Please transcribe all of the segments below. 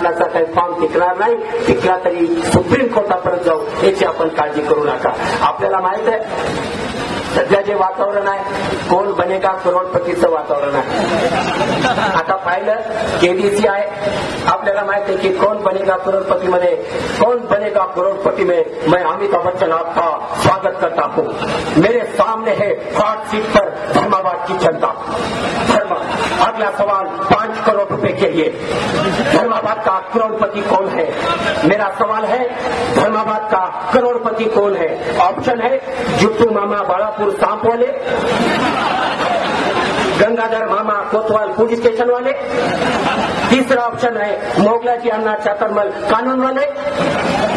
आपल्याचा काही फॉर्म टिकणार नाही, टिकला तरी सुप्रीम कोर्टापर्यंत जाऊ याची आपण काळजी करू नका. आपल्याला माहित आहे सध्या जे वातावरण आहे कोण बनेगा करोडपतीचं वातावरण आहे. आता पाहिलं केबीसी आहे, आपल्याला माहित आहे की कोण बनेगा करोडपती मध्ये कोण बनेगा करोडपती में मैं अमिताभ बच्चन आपका स्वागत करता हूँ. मेरे सामने है हॉट सीट पर धर्माबाद की जनता. अगला सवाल 5 करोड़ रुपए के लिए धर्माबाद का करोड़पति कौन है? मेरा सवाल है धर्माबाद का करोड़पति कौन है? ऑप्शन है जुट्टू मामा बालापुर सांप वाले, गंगाधर मामा कोतवाल पुलिस स्टेशन वाले, तीसरा ऑप्शन है मोगलाजी अन्ना चातरमल कानून वाले,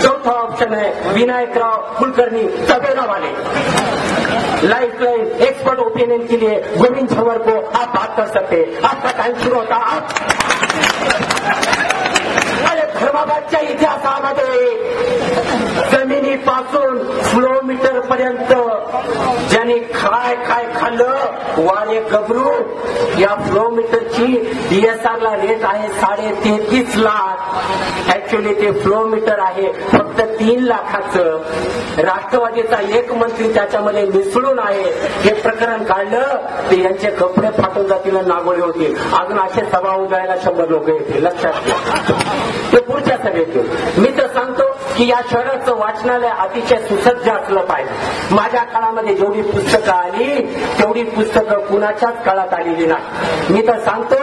चौथा ऑप्शन है विनायक राव कुलकर्णी तबेला वाले. लाइफ लाइन एक्सपर्ट ओपिनियन के लिए गोविंद झंवर को आप बात कर सकते हैं. आपका टाइम शुरू होता. अरे धर्माबादच्या इतिहासामध्ये जमिनीपासून किलोमीटर पर्यंत ज्याने काय काय खाल्लं वारे गबरू. या फ्लोमीटरची DSR ला रेट आहे 33.5 लाख. ऍक्च्युअली ते फ्लोमीटर आहे फक्त 3 लाखाचं. राष्ट्रवादीचा एक मंत्री त्याच्यामध्ये मिसळून आहे. हे प्रकरण काढलं ते यांचे कपडे फाटून जातील, नागोळे होतील. अजून असे सभा उजायला 100 लोक येतील, लक्षात घ्या. ते पुढच्या सभेत येईल. मी तर सांगतो की या शहराचं वाचनालय अतिशय सुसज्ज असलं पाहिजे. माझ्या काळामध्ये जेवढी पुस्तकं आली तेवढी पुस्तकं कुणाच्याच काळात आलेली नाही. मी तर सांगतो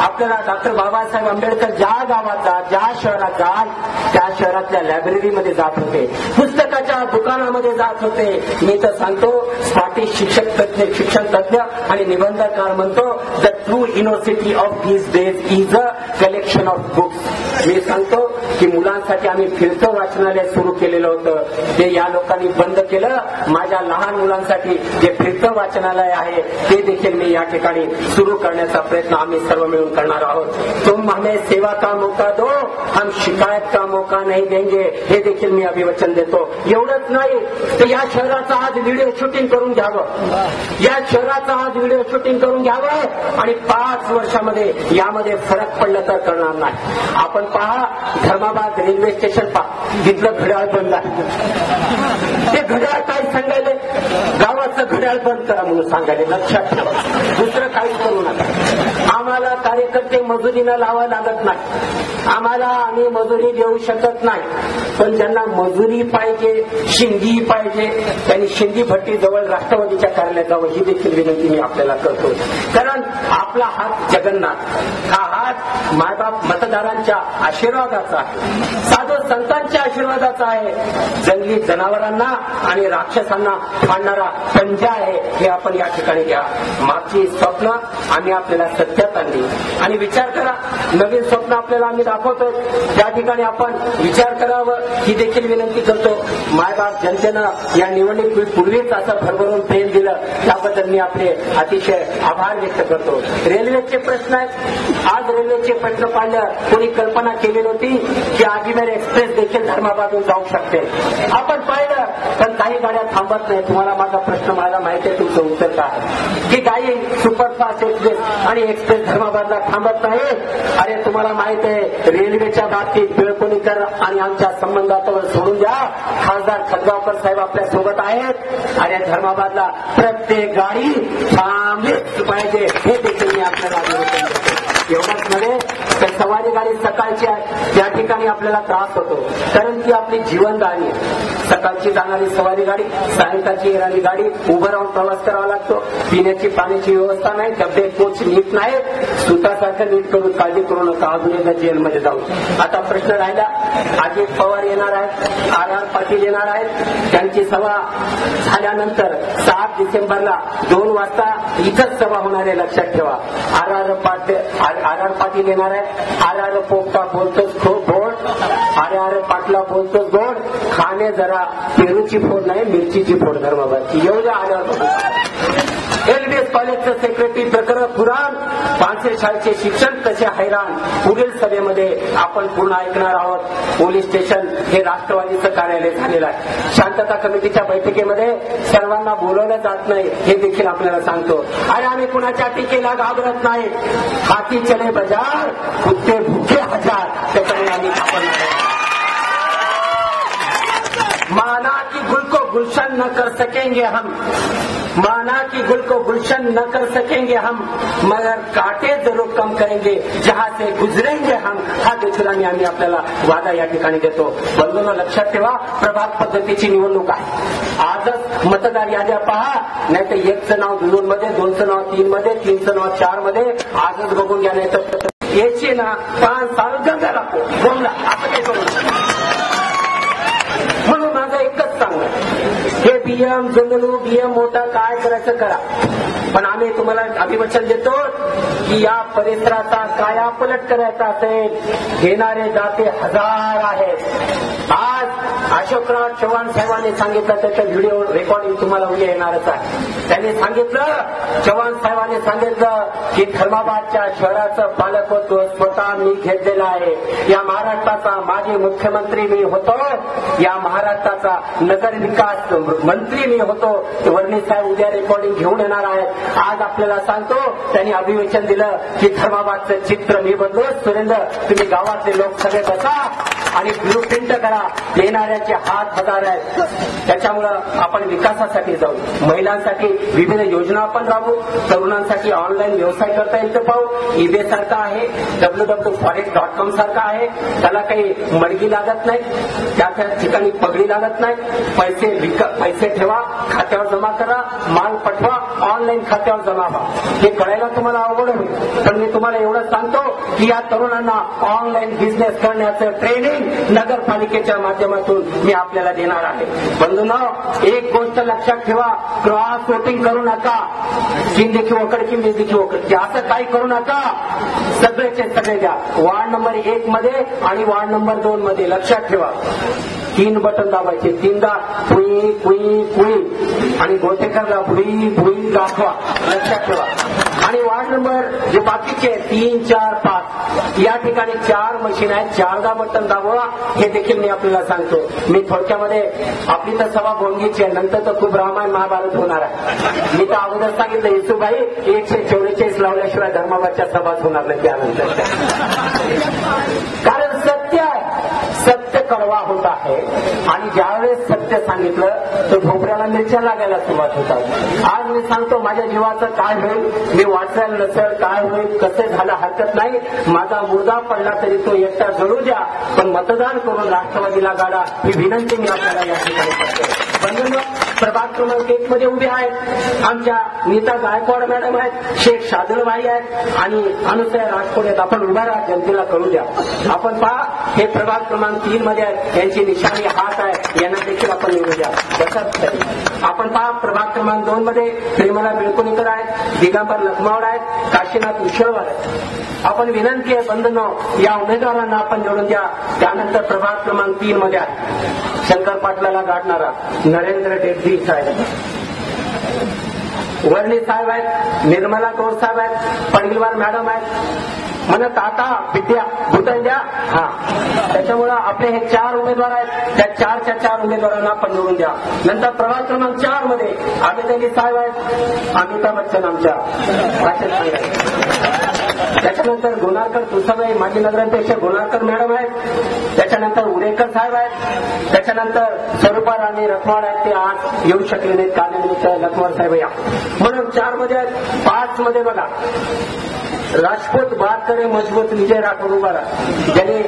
आपल्याला डॉक्टर बाबासाहेब आंबेडकर ज्या गावात जात ज्या शहरात जाल त्या शहरातल्या लायब्ररीमध्ये जात होते, पुस्तकाच्या दुकानामध्ये जात होते. मी तर सांगतो स्कॉटिश शिक्षण तज्ञ आणि निबंधकार म्हणतो the true university of these days is a collection of books. मी सांगतो की मुलांसाठी आम्ही फिरतं वाचनालय सुरू केलेलं होतं, ते या लोकांनी बंद केलं. माझ्या लहान मुलांसाठी जे फिरतं वाचनालय आहे ते देखील मी या ठिकाणी सुरू करण्याचा प्रयत्न आम्ही सर्व मिळून करणार आहोत. तुम हमें सेवा का मौका दो, हम शिकायत का मौका नहीं देंगे, हे देखील मी अभिवचन देतो. एवढंच नाही तर या शहराचं आज व्हिडिओ शूटिंग करून घ्यावं, या शहराचं आज व्हिडिओ शूटिंग करून घ्यावं आणि 5 वर्षामध्ये यामध्ये फरक पडला तर करणार नाही. आपण पहा धर्माबाद रेल्वे स्टेशन पहा, तिथलं घड्याळ बंद आहे. ते घड्याळ काय सांगायले, गावाचं घड्याळ बंद करा म्हणून सांगायले, लक्षात ठेवा. दुसरं काहीच करू नका. आम्हाला कार्यकर्ते मजुरीनं लावा लागत नाही, आम्हाला आम्ही मजुरी देऊ शकत नाही. पण ज्यांना मजुरी पाहिजे, शिंदी पाहिजे, त्यांनी शिंदी भट्टी जवळ राष्ट्रवादीच्या कार्यालयात जावं ही देखील विनंती मी आपल्याला करतो. कारण आपला हात जगन्नाथ, हा हात मायबाप मतदारांच्या आशीर्वादाचा आहे, साधू संतांच्या आशीर्वादाचा आहे, जंगली जनावरांना आणि राक्षसांना फाडणारा पंजा आहे. हे आपण या ठिकाणी घ्या. मागची स्वप्न आम्ही आपल्याला सत्यात आणली आणि विचार करा, नवीन स्वप्न आपल्याला आम्ही दाखवतो त्या ठिकाणी आपण विचार करावं ही देखील विनंती करतो. मायबाप जनतेनं या निवडणुकीपूर्वीच असं भरभरून प्रेम दिलं त्याबद्दल मी आपले अतिशय आभार व्यक्त करतो. रेल्वेचे प्रश्न आहेत. आज रेल्वेचे प्रश्न पाहिलं कोणी कल्पना केली नव्हती की अजमेर एक्सप्रेस देखील धर्माबादून जाऊ शकते. आपण पाहिलं पण काही गाड्या थांबत नाही. तुम्हाला माझा प्रश्न मला माहिती आहे तुमचं उत्तर काय की काही सुपरफास्ट एक्सप्रेस आणि एक्सप्रेस धर्माबादला थांबत नाही. अरे तुम्हाला माहित आहे रेल्वेच्या बाबतीत पिळकोणीकर आणि आमच्या संबंधावर सोडून द्या. खासदार खतगावकर साहेब आपल्या सोबत आहेत. अरे धर्माबादला प्रत्येक गाडी थांबलीच पाहिजे हे देखील मी आपल्याला एवढंच नव्हे तर सवारी गाडी सकाळची आहे त्या ठिकाणी आपल्याला त्रास होतो कारण ती आपली जीवनदानी आहे. सकाळची जाणारी सवारी गाडी, सायंकाळची येणारी गाडी, उभं राहून प्रवास करावा लागतो. पिण्याची पाण्याची व्यवस्था नाही, डबे कोच नीट नाही. सुतासारखं नीट करून काळजी करू नका, अजून एकदा जेलमध्ये जाऊ. आता प्रश्न राहिला, अजित पवार येणार आहेत, आर पाटील येणार आहेत. त्यांची सभा झाल्यानंतर 7 डिसेंबरला 2 वाजता इथंच सभा होणार आहे, लक्षात ठेवा. आर पाटील येणार आहेत. आर पोपटा बोलतोच खूप गोड, आर पाटला बोलतोच गोड. खाणे जरा पेरूची फोड नाही मिरचीची फोड धर्माबादची. एवढ्या आल्यावर LBS कॉलेजचं सेक्रेटरी प्रकरण पुराण, पानसे शाळेचे शिक्षण कसे हैराण. पुढील सभेमध्ये आपण पूर्ण ऐकणार आहोत. पोलीस स्टेशन हे राष्ट्रवादीचं कार्यालय झालेलं आहे. शांतता कमिटीच्या बैठकीमध्ये सर्वांना बोलवलं जात नाही हे देखील आपल्याला सांगतो. आणि आम्ही कुणाच्या टीकेला घाबरत नाही. हाती चले बाजार, कुत्ते भूखे हजार. त्याच्यामुळे आम्ही सापडणार आहे. माना की गुल को गुलशन न कर सकेंगे हम, माना की गुल को गुलशन न कर सकेंगे हम, मगर कांटे जरूर कम करेंगे जहां से गुजरेंगे हम. हा देखील आम्ही आपल्याला वादा या ठिकाणी देतो. बंधूंनो, लक्षात ठेवा, प्रभाग पद्धतीची निवडणूक आहे. आजच मतदार याद्या पहा, नाही तर एकचं नाव 2 मध्ये, 2चं नाव 3 मध्ये, 3चं नाव 4 मध्ये. आजच बघून घ्या, नाही तर याची ना 5 साल गंगा लागतो बोमला. असं काही करू. म्हणून माझं एकच सांगणं, हे बीएम जंगलू बीएम मोठा काय करायचं करा, पण आम्ही तुम्हाला अभिवचन देतो की या परिसराचा कायापलट करायचा असेल, घेणारे दाते हजार आहेत. आज अशोकराव चव्हाण साहेबांनी सांगितलं, त्याचं व्हिडिओ रेकॉर्डिंग तुम्हाला उद्या येणारच आहे. त्यांनी सांगितलं, चव्हाण साहेबांनी सांगितलं की धर्माबादच्या शहराचं पालकत्व स्वतः मी घेतलेलं आहे. या महाराष्ट्राचा माजी मुख्यमंत्री मी होतो, या महाराष्ट्राचा नगर विकास मंत्री मी होतो. वर्णी साहेब उद्या रेकॉर्डिंग घेऊन येणार आहेत. आज आपल्याला सांगतो, त्यांनी अभिवचन दिलं की धर्माबादचं चित्र मी बदलू. सुरेंद्र, तुम्ही गावातले लोक सगळे बसा आणि ब्लू प्रिंट करा. येणाऱ्याचे हात हजार आहेत. त्याच्यामुळं आपण विकासासाठी जाऊ. महिलांसाठी विविध योजना आपण राबवू. तरुणांसाठी ऑनलाईन व्यवसाय करता येईल तर पाहू. eBay सारखा आहे, www.forex.com सारखा आहे. त्याला काही मडगी लागत नाही, त्या ठिकाणी पगडी लागत नाही. पैसे ठेवा, खात्यावर जमा करा, माल पठवा, ऑनलाईन खात्यावर जमा व्हा. हे कळायला तुम्हाला अवघड होईल, पण मी तुम्हाला एवढं सांगतो की या तरुणांना ऑनलाईन बिझनेस करण्याचं ट्रेनिंग नगरपालिकेच्या माध्यमातून मी आपल्याला देणार आहे. बंधूंनो, एक गोष्ट लक्षात ठेवा, क्रॉस वोटिंग करू नका. किम देखील वकड, किम देखील वकड, असं काही करू नका. सगळेचे सगळे द्या. वार्ड नंबर 1 मध्ये आणि वार्ड नंबर 2 मध्ये लक्षात ठेवा. 3 बटन दाबायचे, 3दा पुई पुई पुई आणि गोटेकरला भुई भुई दाखवा. लक्षात ठेवा. आणि वार्ड नंबर जे बाकीचे 3, 4, 5 या ठिकाणी 4 मशीन आहेत. 4दा बटन दाबवा. हे देखील मी आपल्याला सांगतो. मी थोडक्यामध्ये, आपली तर सभा बोंगीची आहे, नंतर तर खूप रामायण महाभारत होणार आहे. मी तर अगोदर सांगितलं, येसूबाई 144 लावल्याशिवाय धर्माबादच्या सभाच होणार नाही त्यानंतर. कारण सत्य आहे, सत्य कडवा होत आहे. आणि ज्यावेळेस सत्य सांगितलं तर भोपऱ्याला मिरच्या लागायला सुरुवात होतात. आज मी सांगतो, माझ्या जीवाचं काय होईल, मी वाचायला नसेल, काय होईल, कसं झालं हरकत नाही. माझा मुर्दा पडला तरी तो एकटा जळू द्या, पण मतदान करून राष्ट्रवादीला गाडा, ही विनंती मी आपल्याला या ठिकाणी करतो. बंधूंनो, प्रभाग क्रमांक 1 मध्ये उभे आहेत आमच्या नीता गायकवाड मॅडम आहेत, शेख शादळबाई आहेत आणि अनुसया राजकोट आहेत. आपण उभा राहा, जनतेला कळू द्या. आपण पहा, हे प्रभाग क्रमांक 3 मध्ये आहेत, यांची निशाणी हात आहे, यांना देखील आपण निवडू द्या. आपण पहा, प्रभाग क्रमांक 2 मध्ये प्रेमला बिळकुणीकर आहेत, दिगंबर लखमावड आहेत, काशीनाथ उशळवार आहेत. आपण विनंती आहे बंधूंनो, या उमेदवारांना आपण निवडून द्या. त्यानंतर प्रभाग क्रमांक 3 मध्ये आहे शंकर पाटलाला गाठणारा नरेंद्र डेब्बी साहेब, वर्णी साहेब आहेत, निर्मला कौर साहेब आहेत, पडगिलवार मॅडम आहेत, म्हणत आता विद्या भूतंड्या. हा, त्याच्यामुळं आपले हे 4 उमेदवार आहेत. त्या 4च्या 4 उमेदवारांना आपण निवडून द्या. नंतर प्रभाग क्रमांक 4 मध्ये अमित अली साहेब आहेत, अमिताभ बच्चन आमच्या भाषेत सांगायचं. त्याच्यानंतर गुणारकर तुळसाबाई माजी नगराध्यक्ष गुणारकर मॅडम आहेत. त्याच्यानंतर उरेकर साहेब आहेत. त्याच्यानंतर स्वरूपा राणी रखवाड आहेत, ते आज येऊ शकले नाहीत कालनिमित्त. लखवाड साहेब या म्हणून 4 मध्ये आहेत. 5 मध्ये बघा, राजपूत बात करे मजबूत विजय राठोड उभा, ज्यांनी